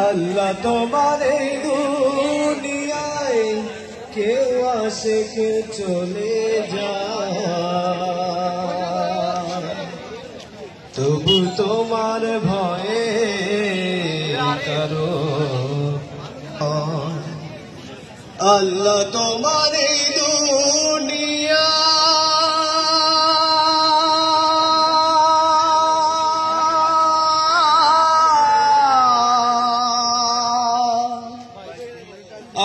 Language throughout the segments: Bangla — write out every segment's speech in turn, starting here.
আল্লাহ তোমার এই দুনিয়ায় কেউ আসে কেউ চলে যায়, তবু তোমার ভয়ে কারো আল্লাহ তোমার এই দুনিয়া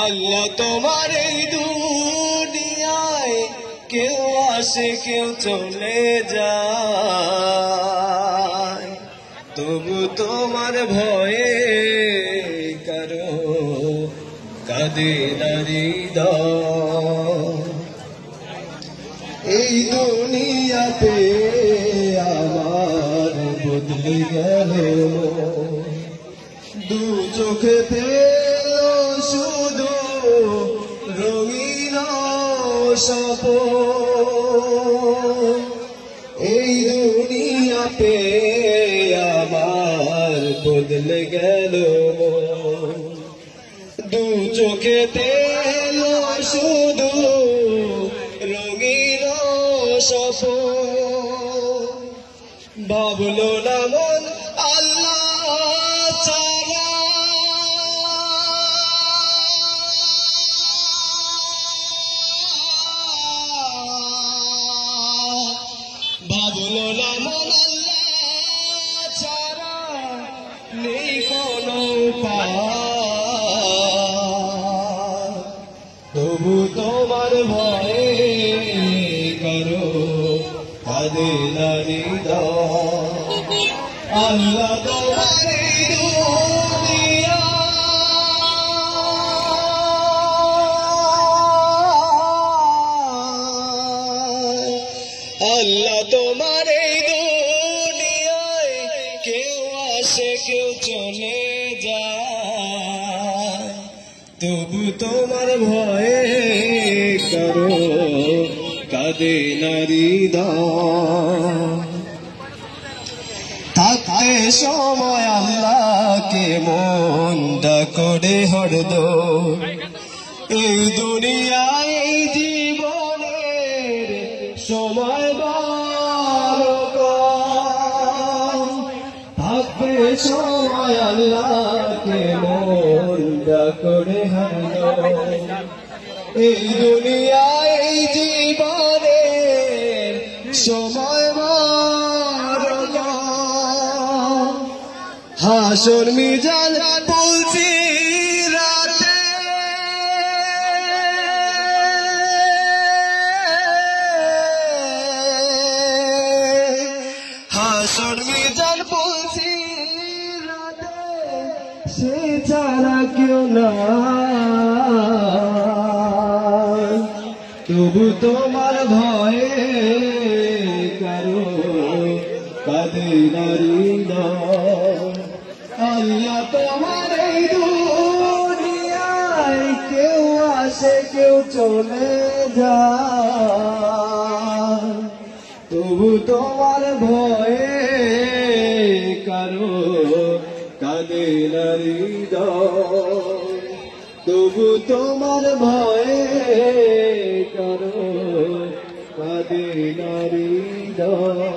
আল্লাহ তোমার এই দুনিয়ায় কেউ আসে কেউ চলে যায়, তবু তোমার ভয়ে কারো কাঁদে না হৃদয়। এই দুনিয়াতে আমার বদলে গেল দু চোখেতে শুধু রঙিন স্বপ্ন। এই দুনিয়াতে আমার বদলে গেল দু চোখেতে শুধু রঙিন স্বপ্ন। ভাবলো না মন আল্লাহ ছাড়া, ভাবলো না মন আল্লাহ ছাড়া নেই কোনো উপায়, তবু তোমার ভয়ে করো কাঁদে না হৃদয়। আল্লাহ তোমার এই দুনিয়া আল্লাহ তোমার এই দুনিয়ায় কেউ আসে কেউ চলে যায়, তবু তোমার ভয়ে করো কাঁদে না হৃদয়। থাকতে সময় আল্লাহকে মনটা করে হরদম, এই দুনিয়ায় এই জীবনের সময় বড় কম। থাকতে সময় আল্লাহকে মনটা করে হরদম, এই দুনিয়ায় এই জীবনের সময় বড় কম। হাসর মিজান বলছি রাতে, হাসর মিজান বলছি রাতে, সে ছাড়া কেউ না, তবু তোমার ভয়ে কারো কাঁদে না হৃদয়। আল্লাহ তোমার এই দুনিয়ায় কেউ আসে কেউ চলে যায়, তবু তোমার ভয়ে কারো কাঁদে না হৃদয়, তবু তোমার ভয়ে কারো কাঁদে না হৃদয়।